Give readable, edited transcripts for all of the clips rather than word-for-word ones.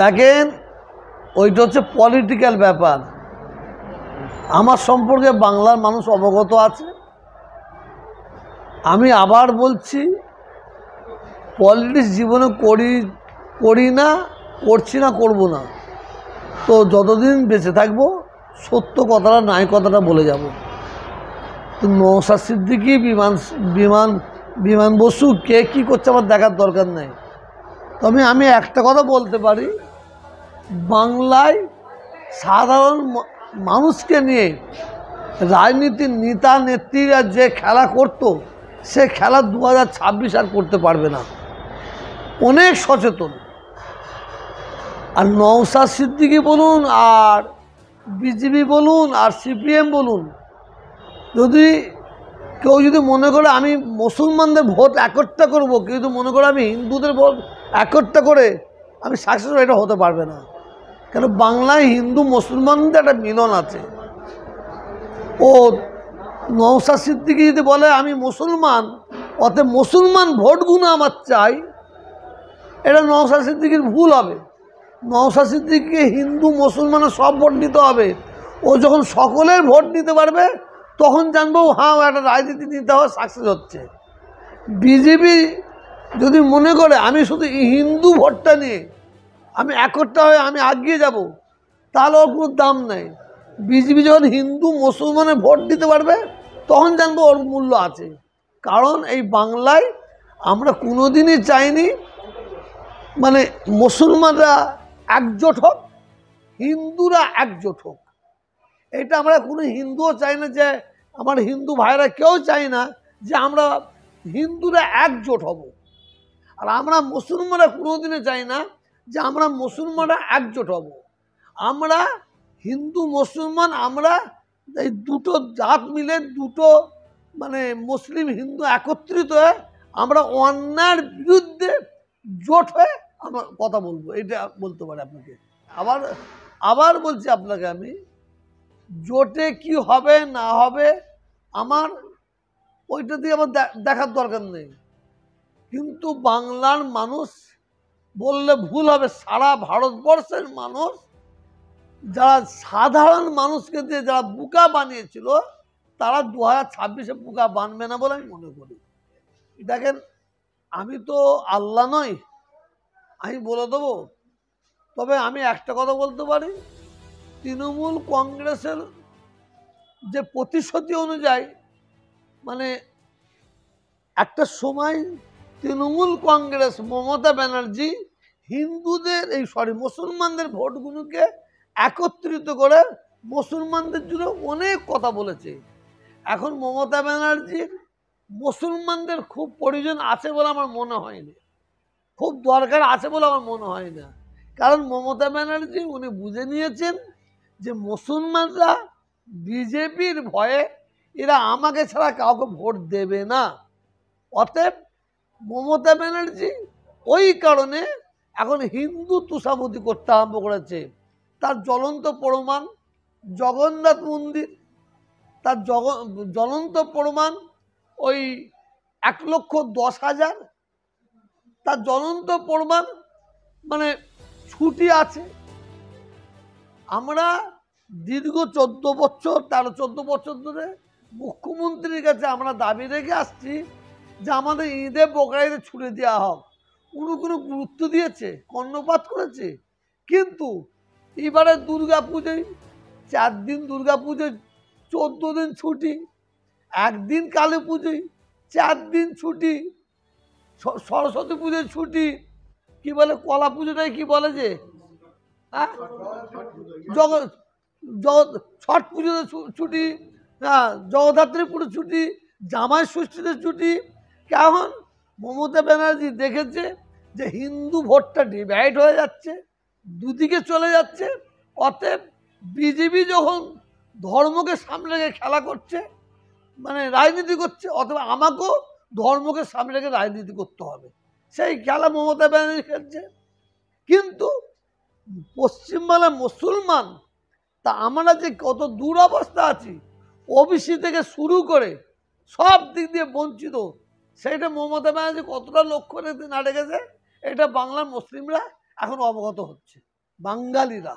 দেখেন ওইটা হচ্ছে পলিটিক্যাল ব্যাপার। আমার সম্পর্কে বাংলার মানুষ অবগত আছে। আমি আবার বলছি, পলিটিক্স জীবনে করি না, করছি না, করব না। তো যতদিন বেঁচে থাকবো সত্য কথাটা নাই কথাটা বলে যাব। তো নওশাদ সিদ্দিকী, বিমান বসু কে কী করছে আমার দেখার দরকার নেই। তবে আমি একটা কথা বলতে পারি, বাংলায় সাধারণ মানুষকে নিয়ে রাজনীতির নেতা নেত্রীরা যে খেলা করতো, সে খেলা 2026 আর করতে পারবে না। অনেক সচেতন। আর নওশাদ সিদ্দিকী বলুন, আর বিজেপি বলুন, আর সিপিএম বলুন, কেউ যদি মনে করে আমি মুসলমানদের ভোট একট্টা করব, কেউ যদি মনে করে আমি হিন্দুদের ভোট একট্টা করে আমি সাকসেস, এটা হতে পারবে না। কেন, বাংলায় হিন্দু মুসলমানদের একটা মিলন আছে। ও নওশাদ সিদ্দিকী যদি বলে আমি মুসলমান, অতএব মুসলমান ভোটগুলো আমার চাই, এটা নওশাদ সিদ্দিকীর ভুল হবে। নওশাদ সিদ্দিকীকে হিন্দু মুসলমানের সব ভোট নিতে হবে। ও যখন সকলের ভোট নিতে পারবে তখন জানবো হ্যাঁ একটা রাজনীতি নিতে হবে, সাকসেস হচ্ছে। বিজেপি যদি মনে করে আমি শুধু হিন্দু ভোটটা নিয়ে আমি একট্টা হয়ে আমি এগিয়ে যাব, তাহলে ওর কোনো দাম নেই। বিজেপি যখন হিন্দু মুসলমানের ভোট দিতে পারবে তখন জানবো ওর মূল্য আছে। কারণ এই বাংলায় আমরা কোনোদিনই চাইনি মানে মুসলমানরা একজোট হোক, হিন্দুরা একজোট হোক। এটা আমরা কোনো হিন্দুও চাই না, যে আমার হিন্দু ভাইরা কেউ চাই না যে আমরা হিন্দুরা একজোট হব। আর আমরা মুসলমানরা কোনোদিনে চাই না যে আমরা মুসলমানরা একজোট হব। আমরা হিন্দু মুসলমান, আমরা এই দুটো জাত মিলে, দুটো মানে মুসলিম হিন্দু একত্রিত হয়ে আমরা অন্যায়ের বিরুদ্ধে জোট হয়ে আমরা কথা বলবো। এটা বলতে পারি আপনাকে। আবার বলছি আপনাকে, আমি জোটে কি হবে না হবে আমার ওইটা দিয়ে আমার দেখার দরকার নেই। কিন্তু বাংলার মানুষ বললে ভুল হবে, সারা ভারতবর্ষের মানুষ যারা সাধারণ মানুষকে দিয়ে যারা বোকা বানিয়েছিল, তারা 2026-এ বোকা বানবে না বলে আমি মনে করি। দেখেন, আমি তো আল্লাহ নই, আমি বলে দেবো। তবে আমি একটা কথা বলতে পারি, তৃণমূল কংগ্রেসের যে প্রতিশ্রুতি অনুযায়ী, মানে একটা সময় তৃণমূল কংগ্রেস, মমতা ব্যানার্জি হিন্দুদের মুসলমানদের ভোটগুলোকে একত্রিত করে মুসলমানদের জন্য অনেক কথা বলেছে। এখন মমতা ব্যানার্জির মুসলমানদের খুব প্রয়োজন আছে বলে আমার মনে হয় না, খুব দরকার আছে বলে আমার মনে হয় না। কারণ মমতা ব্যানার্জি উনি বুঝে নিয়েছেন যে মুসলমানরা বিজেপির ভয়ে এরা আমাকে ছাড়া কাউকে ভোট দেবে না। অতএব মমতা ব্যানার্জি ওই কারণে এখন হিন্দু তুষামতি করতে আরম্ভ করেছে। তার জ্বলন্ত প্রমাণ জগন্নাথ মন্দির, তার জ্বলন্ত প্রমাণ ওই 1,10,000, তার জ্বলন্ত প্রমাণ মানে ছুটি আছে। আমরা দীর্ঘ 13-14 বছর ধরে মুখ্যমন্ত্রীর কাছে আমরা দাবি রেখে আসছি যে আমাদের ঈদে বকরা ছুটি দেওয়া হোক। উনি কোনো গুরুত্ব দিয়েছে? কর্ণপাত করেছে। কিন্তু এবারে দুর্গা পুজোয় 4 দিন, দুর্গা পুজোয় 14 দিন ছুটি, একদিন কালী পুজোয় 4 দিন ছুটি, সরস্বতী পুজোয় ছুটি, কি বলে কলা পুজোটাই কি বলে যে হ্যাঁ ছট পুজোতে ছুটি, হ্যাঁ জগদ্ধাত্রী পুজো ছুটি, জামাই ষষ্ঠীতে ছুটি। কেমন মমতা ব্যানার্জি দেখেছে যে হিন্দু ভোটটা ডিভাইড হয়ে যাচ্ছে, দুদিকে চলে যাচ্ছে। অতএব বিজেপি যখন ধর্মকে সামনে রেখে খেলা করছে, মানে রাজনীতি করছে, অথবা আমাকেও ধর্মকে সামনে রেখে রাজনীতি করতে হবে, সেই খেলা মমতা ব্যানার্জি খেলছে। কিন্তু পশ্চিমবাংলার মুসলমান তা আমরা যে কত দুরবস্থা আছি, ওবিসি থেকে শুরু করে সব দিক দিয়ে বঞ্চিত, সেইটা মমতা ব্যানার্জি কতটা লক্ষ্য রেখে না রেখেছে, এটা বাংলার মুসলিমরা এখন অবগত হচ্ছে। বাঙালিরা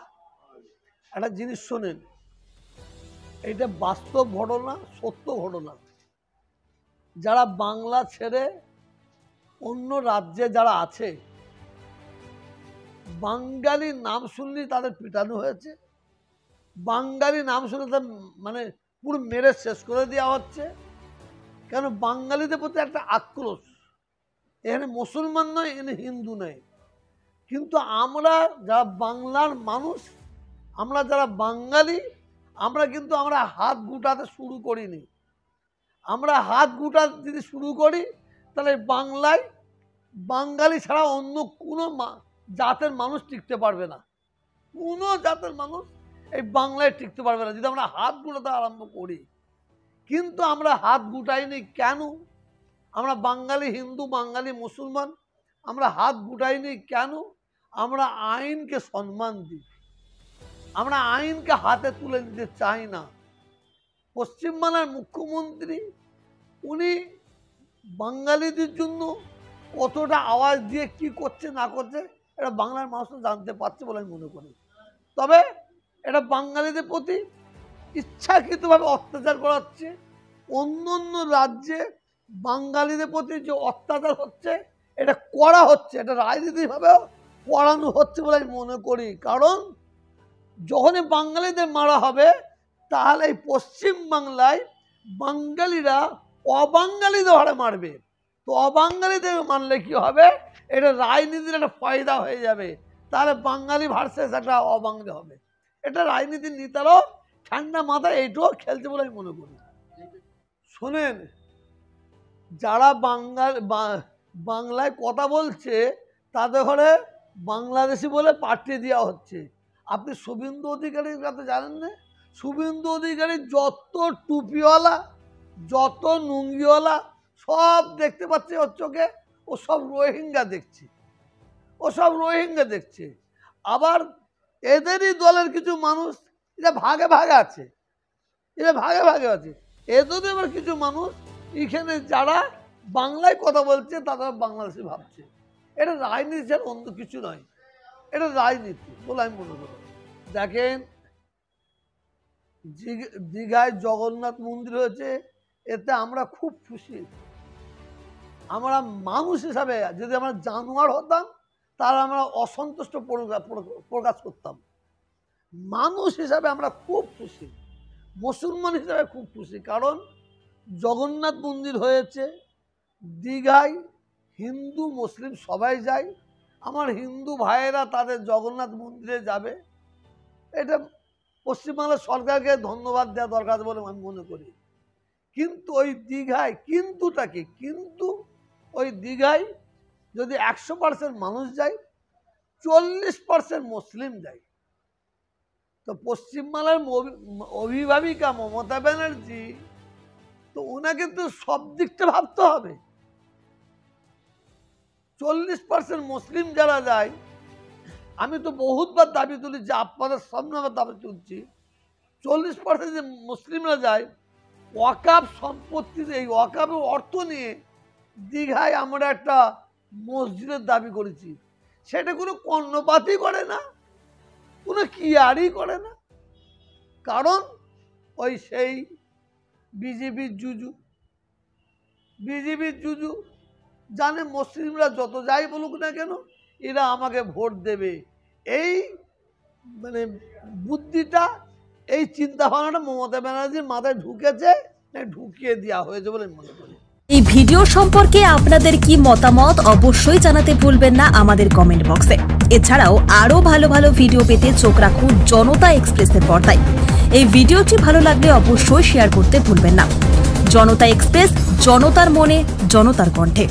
একটা জিনিস শোনেন, এটা বাস্তব ঘটনা, সত্য ঘটনা। যারা বাংলা ছেড়ে অন্য রাজ্যে যারা আছে, বাঙালি নাম শুনলেই তাদের পিটানো হয়েছে, বাঙালি নাম শুনে তার মানে পুরো মেরে শেষ করে দেওয়া হচ্ছে। কেন? বাঙালিদের প্রতি একটা আক্রোশ। এখানে মুসলমান নয়, এখানে হিন্দু নয়, কিন্তু আমরা যারা বাংলার মানুষ, আমরা যারা বাঙালি, আমরা কিন্তু আমরা হাত গুটাতে শুরু করিনি। আমরা হাত গুটা যদি শুরু করি তাহলে বাংলায় বাঙালি ছাড়া অন্য কোনো জাতের মানুষ টিকতে পারবে না। কোনো জাতের মানুষ এই বাংলায় টিকতে পারবে না যদি আমরা হাত গুটাতে আরম্ভ করি। কিন্তু আমরা হাত গুটাইনি কেন? আমরা বাঙালি হিন্দু, বাঙালি মুসলমান, আমরা হাত গুটাইনি কেন? আমরা আইনকে সম্মান দিই, আমরা আইনকে হাতে তুলে নিতে চাই না। পশ্চিমবাংলার মুখ্যমন্ত্রী উনি বাঙালিদের জন্য কতটা আওয়াজ দিয়ে কি করছে না করছে এটা বাংলার মানুষ জানতে পারছে বলে আমি মনে করি। তবে এটা বাঙালিদের প্রতি ইচ্ছাকৃতভাবে অত্যাচার করা হচ্ছে। অন্য অন্য রাজ্যে বাঙালিদের প্রতি যে অত্যাচার হচ্ছে এটা করা হচ্ছে, এটা রাজনীতিভাবেও করানো হচ্ছে বলে আমি মনে করি। কারণ যখনই বাঙালিদের মারা হবে তাহলে এই পশ্চিম বাংলায় বাঙালিরা অবাঙালিদের হারে মারবে। তো অবাঙালিদের মারলে কি হবে? এটা রাজনীতির একটা ফায়দা হয়ে যাবে, তাহলে বাঙালি ভার্সেস একটা অবাঙালি হবে। এটা রাজনীতির নেতারাও ঠান্ডা মাথায় এইটাও খেলছে বলে আমি মনে করি। শোনেন, যারা বাংলায় কথা বলছে তাদের ঘরে বাংলাদেশি বলে পাঠিয়ে দেওয়া হচ্ছে। আপনি শুভেন্দু অধিকারীর কথা জানেন না? শুভেন্দু অধিকারী যত টুপিওয়ালা, যত নুঙ্গিওয়ালা সব দেখতে পাচ্ছে ওর চোখে, ও সব রোহিঙ্গা দেখছে, ও সব রোহিঙ্গা দেখছে। আবার এদেরই দলের কিছু মানুষ এটা ভাগে ভাগে আছে, এটা ভাগে ভাগে আছে। এদের আবার কিছু মানুষ এখানে যারা বাংলায় কথা বলছে তারা বাংলাদেশি ভাবছে। এটা রাজনীতি ছাড়া অন্য কিছু নয়, এটা রাজনীতি বলে আমি মনে করি। দেখেন, দীঘায় জগন্নাথ মন্দির হয়েছে, এতে আমরা খুব খুশি। আমরা মানুষ হিসাবে যদি আমরা জানোয়ার হতাম তাহলে আমরা অসন্তুষ্ট প্রকাশ করতাম। মানুষ হিসাবে আমরা খুব খুশি, মুসলমান হিসাবে খুব খুশি। কারণ জগন্নাথ মন্দির হয়েছে দীঘায়, হিন্দু মুসলিম সবাই যায়। আমার হিন্দু ভাইয়েরা তাদের জগন্নাথ মন্দিরে যাবে, এটা পশ্চিমবাংলার সরকারকে ধন্যবাদ দেওয়া দরকার বলে আমি মনে করি। কিন্তু ওই দীঘায় কিন্তুটা কি? কিন্তু ওই দীঘায় যদি 100% মানুষ যায়, 40% মুসলিম যায়। তো পশ্চিমবাংলার অভিভাবিকা মমতা ব্যানার্জি, তো ওনাকে তো সব দিকটা ভাবতে হবে। 40% মুসলিম যারা যায়, আমি তো বহুতবার দাবি তুলি যে আপনাদের সামনে আবার দাবি তুলছি, 40% যে মুসলিমরা যায় ওয়াকাফ সম্পত্তিতে, এই ওয়াকাফের অর্থ নিয়ে দীঘায় আমরা একটা মসজিদের দাবি করেছি। সেটা কোনো কর্ণপাতই করে না, কোনো কিয়ারই করে না। কারণ ওই সেই বিজেপির জুজু জানে মুসলিমরা যত যাই বলুক না কেন এরা আমাকে ভোট দেবে। এই মানে বুদ্ধিটা, এই চিন্তা ভাবনাটা মমতা ব্যানার্জির মাথায় ঢুকেছে, ঢুকিয়ে দেওয়া হয়েছে বলে মনে করি। এই ভিডিও সম্পর্কে আপনাদের কি মতামত অবশ্যই জানাতে ভুলবেন না আমাদের কমেন্ট বক্সে। এছাড়াও আরো ভালো ভালো ভিডিও পেতে চোখ রাখুন জনতা এক্সপ্রেসের পর্দায়। এই ভিডিওটি ভালো লাগলে অবশ্যই শেয়ার করতে ভুলবেন না। জনতা এক্সপ্রেস, জনতার মনে, জনতার কণ্ঠে।